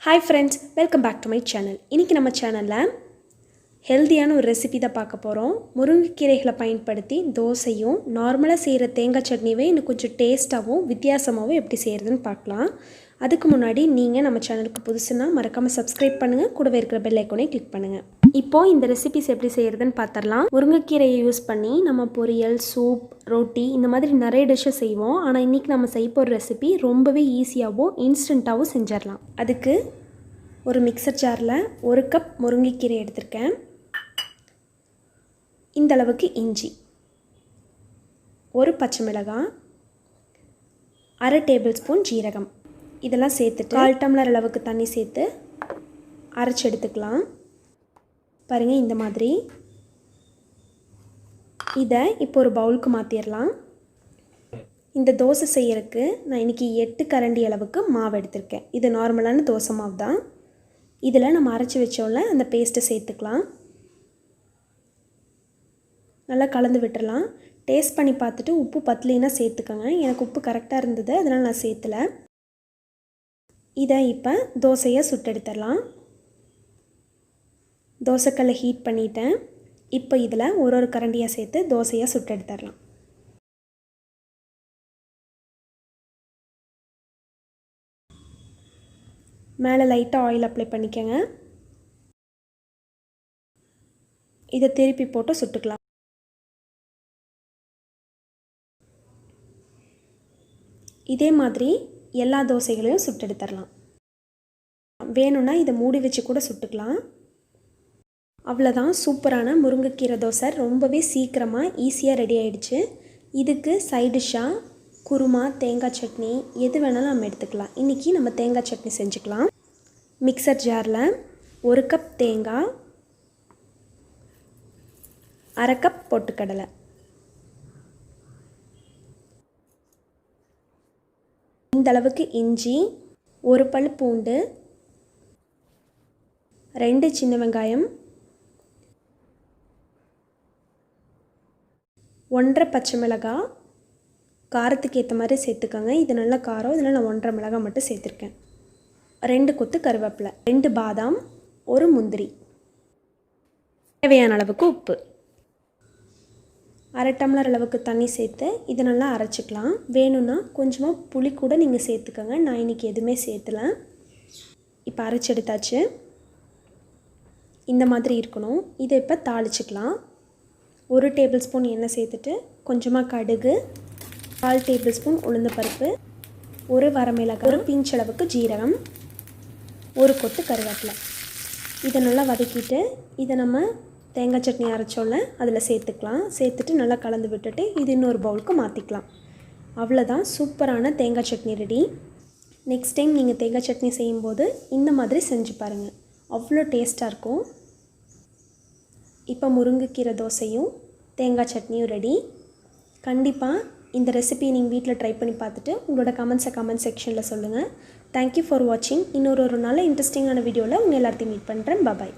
Hi friends, welcome back to my channel. இன்னைக்கு நம்ம சேனல்ல ஹெல்தியான ஒரு ரெசிபி தான் பார்க்க போறோம். முருங்கைக்கீரைகளை பயன்படுத்தி தோசையும் நார்மலா செய்யற தேங்காய் சட்னிவே இன்னும் கொஞ்சம் டேஸ்டாவும் வித்தியாசமாவும் எப்படி செய்யறதுன்னு பார்க்கலாம். அதுக்கு முன்னாடி நீங்க நம்ம சேனலுக்கு புதுசுனா மறக்காம Subscribe பண்ணுங்க, கூடவே இருக்கிற பெல் ஐகானை கிளிக் பண்ணுங்க. இப்போ இந்த ரெசிபிஸ் எப்படி செய்யறதுன்னு பார்த்தறலாம். முருங்கைக்கீரையை யூஸ் பண்ணி நம்ம பொரியல், சூப், ரொட்டி இந்த மாதிரி நிறைய டிஷ்ஷஸ் செய்வோம். ஆனா இன்னைக்கு நம்ம செய்ய போற ரெசிபி ரொம்பவே ஈஸியாவும் இன்ஸ்டன்ட்டாவும் செஞ்சிரலாம். அதுக்கு ஒரு மிக்சர் ஜார்ல 1 கப் முருங்கைக்கீரை எடுத்துர்க்கேன். இந்த அளவுக்கு இஞ்சி, ஒரு பச்சை மிளகாய், 1/2 டேபிள்ஸ்பூன் ஜீரகம் இதெல்லாம் சேர்த்துட்டு 1/4 டம்ளர் அளவுக்கு தண்ணி சேர்த்து அரைச்சு எடுத்துக்கலாம். பாருங்க இந்த மாதிரி. இதை இப்போ ஒரு பவுலுக்கு மாற்றிடலாம். இந்த தோசை செய்யறதுக்கு நான் இன்றைக்கி 8 கரண்டி அளவுக்கு மாவு எடுத்திருக்கேன். இது நார்மலான தோசை மாவு தான். இதில் நம்ம அரைச்சி வச்சோம்ல அந்த பேஸ்ட்டை சேர்த்துக்கலாம். நல்லா கலந்து விட்டுறலாம். டேஸ்ட் பண்ணி பார்த்துட்டு உப்பு பத்தலைன்னா சேர்த்துக்கோங்க. எனக்கு உப்பு கரெக்டாக இருந்தது, அதனால் நான் சேர்த்தலை. இதை இப்போ தோசையை சுட்டெடுத்துடலாம். தோசைக்கல்லை ஹீட் பண்ணிட்டேன். இப்போ இதில் ஒரு கரண்டியாக சேர்த்து தோசையை சுட்டெடுத்துடலாம். மேலே லைட்டாக ஆயில் அப்ளை பண்ணிக்கோங்க. இதை திருப்பி போட்டு சுட்டுக்கலாம். இதே மாதிரி எல்லா தோசைகளையும் சுட்டெடுத்துடலாம். வேணும்னா இதை மூடி வச்சு கூட சுட்டுக்கலாம். அவ்வளோதான், சூப்பரான முருங்கைக்கீரை தோசை ரொம்பவே சீக்கிரமாக ஈஸியாக ரெடி ஆகிடுச்சு. இதுக்கு சைடிஷ்ஷாக குருமா, தேங்காய் சட்னி எது வேணாலும் நம்ம எடுத்துக்கலாம். இன்றைக்கி நம்ம தேங்காய் சட்னி செஞ்சுக்கலாம். மிக்சர் ஜாரில் 1 கப் தேங்காய், 1/2 கப் பொட்டுக்கடலை, இந்த அளவுக்கு இஞ்சி, 1 பல் பூண்டு, 2 சின்ன வெங்காயம், 1/2 பச்சை மிளகாய், காரத்துக்கு ஏற்ற மாதிரி சேர்த்துக்கோங்க. இது நல்ல காரம், இதனால் நான் 1/2 மிளகாய் மட்டும் சேர்த்துருக்கேன். 2 கொத்து கருவேப்பிலை, 2 பாதாம், 1 முந்திரி, தேவையான அளவுக்கு உப்பு, 1/2 டம்ளர் அளவுக்கு தண்ணி சேர்த்து இதை நல்லா அரைச்சிக்கலாம். வேணும்னா கொஞ்சமாக புளி கூட நீங்கள் சேர்த்துக்கோங்க. நான் இன்றைக்கி எதுவுமே சேர்த்தலை. இப்போ அரைச்சி எடுத்தாச்சு. இந்த மாதிரி இருக்கணும். இதை இப்போ தாளிச்சிக்கலாம். 1 டேபிள் ஸ்பூன் எண்ணெய் சேர்த்துட்டு கொஞ்சமாக கடுகு, 1/4 டேபிள் ஸ்பூன் உளுந்து பருப்பு, 1 வரமிளகாய், 1 பிஞ்ச் அளவுக்கு ஜீரகம், 1 கொத்து கருவேப்பிலை. இதை நல்லா வதக்கிட்டு இதை நம்ம தேங்காய் சட்னி அரைச்சோல்ல அதில் சேர்த்துக்கலாம். சேர்த்துட்டு நல்லா கலந்து விட்டுட்டு இது இன்னொரு பவுலுக்கு மாற்றிக்கலாம். அவ்வளோதான், சூப்பரான தேங்காய் சட்னி ரெடி. நெக்ஸ்ட் டைம் நீங்கள் தேங்காய் சட்னி செய்யும்போது இந்த மாதிரி செஞ்சு பாருங்கள், அவ்வளோ டேஸ்ட்டாக இருக்கும். இப்போ முருங்கைக்கீரை தோசையும் தேங்காய் சட்னியும் ரெடி. கண்டிப்பாக இந்த ரெசிபி நீங்கள் வீட்டில் ட்ரை பண்ணி பார்த்துட்டு உங்களோட கமெண்ட்ஸை கமெண்ட் செக்ஷனில் சொல்லுங்கள். தேங்க்யூ ஃபார் வாட்சிங். இன்னொரு நல்ல இன்ட்ரெஸ்டிங்கான வீடியோவில் உங்கள் எல்லாத்தையும் மீட் பண்ணுறேன். பாய்.